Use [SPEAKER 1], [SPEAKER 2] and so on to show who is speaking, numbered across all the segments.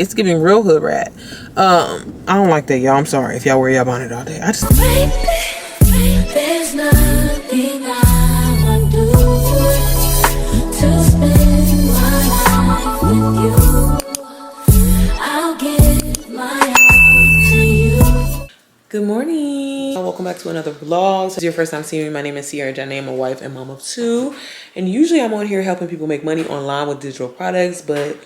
[SPEAKER 1] It's giving real hood rat. I don't like that, y'all. I'm sorry if y'all wear y'all bonnet all day. I just... There's nothing I won't do to spend my life with you. I'll give my all to you. Good morning. Welcome back to another vlog. So if it's your first time seeing me, my name is Sierra Janae. I'm a wife and mom of 2. And usually I'm on here helping people make money online with digital products, but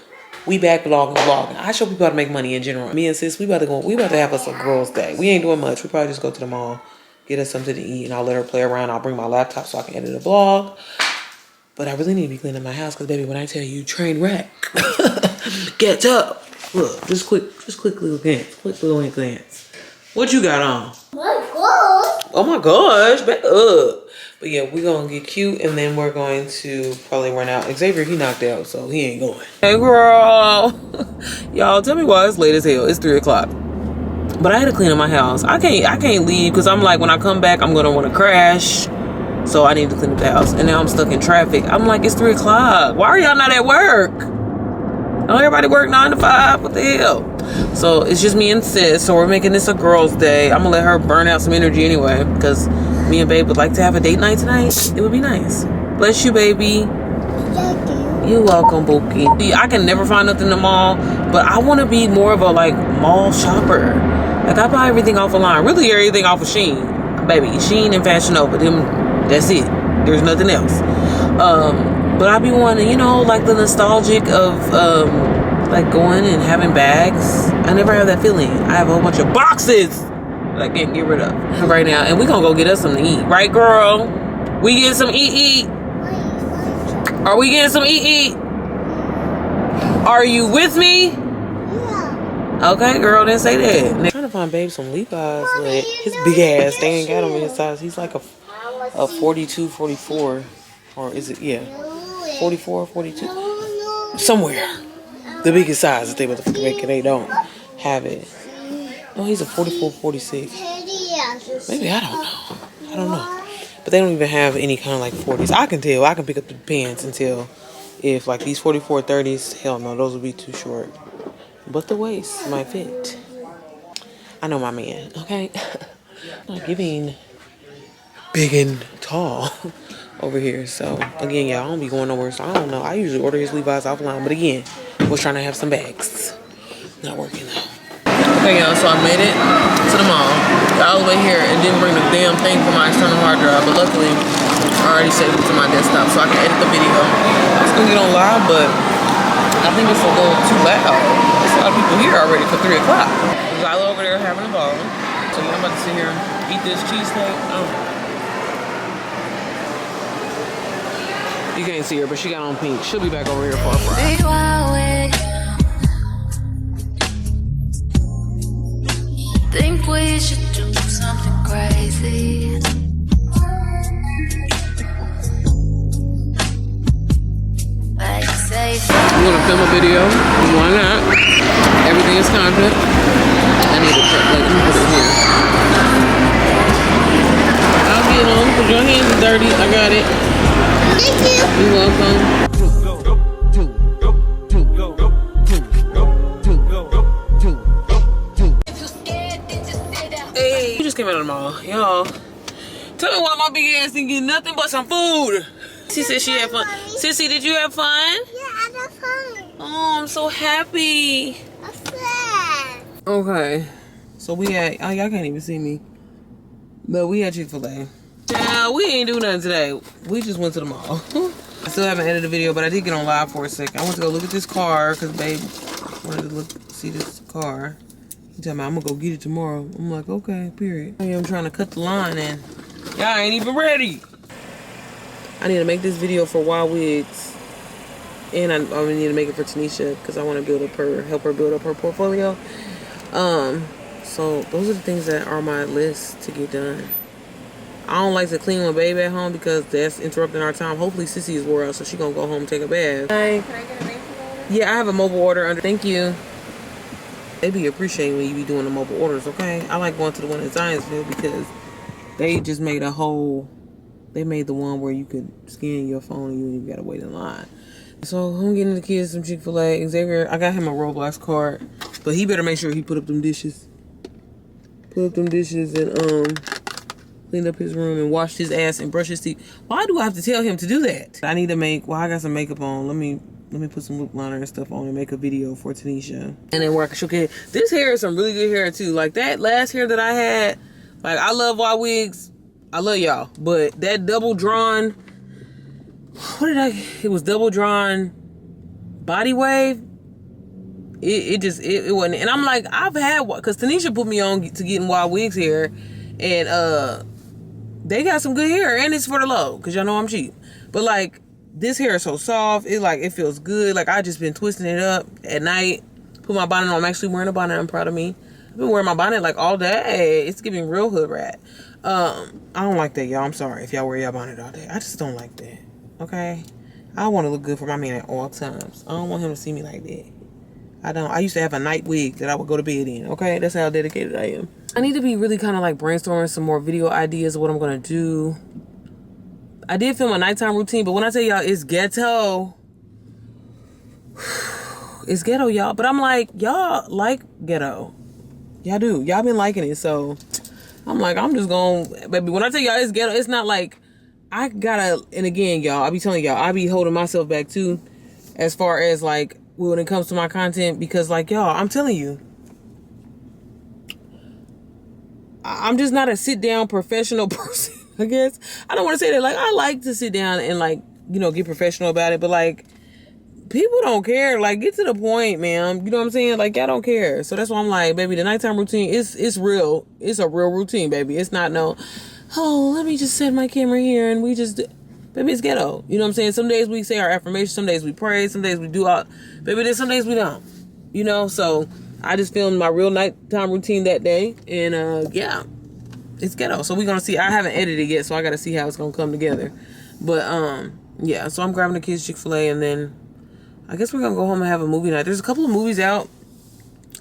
[SPEAKER 1] we back vlogging. I show people how to make money in general. Me and sis, we about to have us a girls' day. We ain't doing much. We probably just go to the mall, get us something to eat, and I'll let her play around. I'll bring my laptop so I can edit a vlog. But I really need to be cleaning my house because, baby, when I tell you train wreck, get up. Look, just quick little glance. Quick little glance. What you got on?
[SPEAKER 2] My gosh.
[SPEAKER 1] Oh my gosh, back up. But yeah, we're gonna get cute and then we're going to probably run out. Xavier, he knocked out, so he ain't going. Hey girl. Y'all, tell me why it's late as hell. It's 3 o'clock. But I had to clean up my house. I can't leave because I'm like, when I come back, I'm gonna want to crash. So I need to clean up the house. And now I'm stuck in traffic. I'm like, it's 3 o'clock. Why are y'all not at work? Don't everybody work 9 to 5? What the hell? So it's just me and sis. So we're making this a girl's day. I'm gonna let her burn out some energy anyway because me and babe would like to have a date night tonight. It would be nice. Bless you, baby.
[SPEAKER 2] Thank you.
[SPEAKER 1] You're welcome, Bookie. I can never find nothing in the mall, but I want to be more of a like mall shopper. Like I buy everything off of line. Really everything off of Shein. Baby, Shein and Fashion Nova. That's it. There's nothing else. But I be wanting, you know, like the nostalgic of like going and having bags. I never have that feeling. I have a whole bunch of boxes that I can't get rid of right now. And we gonna go get us something to eat. Right, girl? We get some eat. Are we getting some eat? Are you with me?
[SPEAKER 2] Yeah.
[SPEAKER 1] Okay, girl, then say that. I'm trying to find babe some Levi's, but his big ass, they ain't got him in his size. He's like a 42, 44. Or is it, yeah, 44, 42? Somewhere. The biggest size that they motherfucking make it, they don't have it. Oh, he's a 44, 46. Maybe, I don't know. But they don't even have any kind of like 40s. I can tell. I can pick up the pants and tell if like these 44, 30s, hell no, those would be too short. But the waist might fit. I know my man, okay? Not giving big and tall over here. So again, y'all, I don't be going nowhere, so I don't know. I usually order his Levi's offline, but again, was trying to have some bags. Not working though. Okay, y'all, so I made it to the mall. Got all the way here and didn't bring the damn thing for my external hard drive, but luckily I already saved it to my desktop so I can edit the video. I was gonna get on live, but I think it's a little too loud. There's a lot of people here already for 3 o'clock. There's Lila over there having a ball. So I'm about to sit here and eat this cheesesteak. You can't see her, but she got on pink. She'll be back over here for a fry.
[SPEAKER 3] Think we should do something crazy. Like say
[SPEAKER 1] I'm gonna film a video. Why not? Everything is content. I need to let me put it here. I'll get on because your hands are dirty. I got it.
[SPEAKER 2] Thank you.
[SPEAKER 1] You're welcome. Hey, you just came out of the mall, y'all. Tell me why my big ass didn't get nothing but some food. She said she had fun. Sissy, did you have fun?
[SPEAKER 2] Yeah, I had fun.
[SPEAKER 1] Oh, I'm so happy.
[SPEAKER 2] What's that?
[SPEAKER 1] Okay, so we had, oh, y'all can't even see me, but we had Chick-fil-A. Yeah, we ain't do nothing today. We just went to the mall. I still haven't edited a video, but I did get on live for a second. I went to go look at this car because babe wanted to see this car. He told me I'm gonna go get it tomorrow. I'm like, okay, period. I'm trying to cut the line and y'all ain't even ready. I need to make this video for Wild Wigs, and I need to make it for Tanisha because I want to help her build up her portfolio. So those are the things that are on my list to get done. I don't like to clean with baby at home because that's interrupting our time. Hopefully Sissy is wore out, so she gonna go home and take a bath. Hi. Can I get a mobile order? Yeah, I have a mobile order under. Thank you. They be appreciating when you be doing the mobile orders, okay? I like going to the one in Zionsville because they just made they made the one where you could scan your phone and you don't even gotta wait in line. So I'm getting the kids some Chick-fil-A. Xavier, I got him a Roblox card, but he better make sure he put up them dishes. Put up them dishes and cleaned up his room and washed his ass and brushed his teeth. Why do I have to tell him to do that? I need to make. Well, I got some makeup on. Let me put some lip liner and stuff on and make a video for Tanisha. And then where I can show kids. This hair is some really good hair too. Like that last hair that I had. Like I love Y wigs. I love y'all, but that double drawn. It was double drawn body wave. It wasn't. And I'm like, I've had, because Tanisha put me on to getting Wild Wigs hair, and they got some good hair, and it's for the low, because y'all know I'm cheap. But like, this hair is so soft, it feels good. Like I just been twisting it up at night, put my bonnet on. I'm actually wearing a bonnet. I'm proud of me. I've been wearing my bonnet like all day. It's giving real hood rat. I don't like that, y'all. I'm sorry if y'all wear your bonnet all day. I just don't like that. Okay, I want to look good for my man at all times. I don't want him to see me like that. I don't. I used to have a night wig that I would go to bed in. Okay, that's how dedicated I am. I need to be really kind of like brainstorming some more video ideas of what I'm gonna do. I did film a nighttime routine, but when I tell y'all it's ghetto, it's ghetto, y'all. But I'm like, y'all like ghetto. Y'all do. Y'all been liking it, so I'm like, I'm just gonna, baby. When I tell y'all it's ghetto, it's not like. I gotta, and again, y'all, I be telling y'all, I be holding myself back too, as far as like, when it comes to my content, because like, y'all, I'm telling you, I'm just not a sit down professional person, I guess. I don't want to say that, like, I like to sit down and like, you know, get professional about it, but like, people don't care. Like, get to the point, man. You know what I'm saying? Like, y'all don't care. So that's why I'm like, baby, the nighttime routine is real. It's a real routine, baby. It's not no, oh, let me just set my camera here and we just, baby, it's ghetto. You know what I'm saying? Some days we say our affirmations, some days we pray, some days we do all, baby, then some days we don't. You know, so I just filmed my real nighttime routine that day, and yeah, it's ghetto. So we're gonna see. I haven't edited yet, so I gotta see how it's gonna come together. But yeah, so I'm grabbing the kids Chick-fil-A, and then I guess we're gonna go home and have a movie night. There's a couple of movies out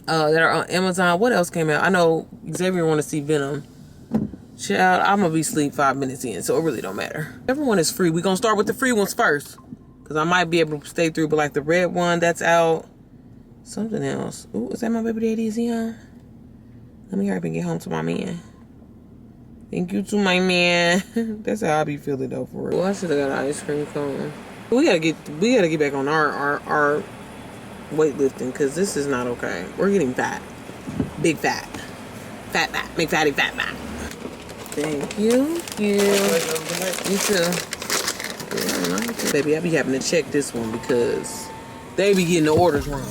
[SPEAKER 1] that are on Amazon. What else came out? I know Xavier want to see Venom. Child, I'm gonna be asleep 5 minutes in, so it really don't matter. Everyone is free. We're gonna start with the free ones first, because I might be able to stay through. But like the red one, that's out. Something else. Ooh, is that my baby daddy? Is he on? Let me hurry up and get home to my man. Thank you to my man. That's how I be feeling though, for real. Well, I should have got an ice cream cone. We gotta get back on our weightlifting, because this is not okay. We're getting fat. Big fat. Fat fat. Big fatty fat fat. Thank you. You too. Yeah, baby, I be having to check this one because they be getting the orders wrong.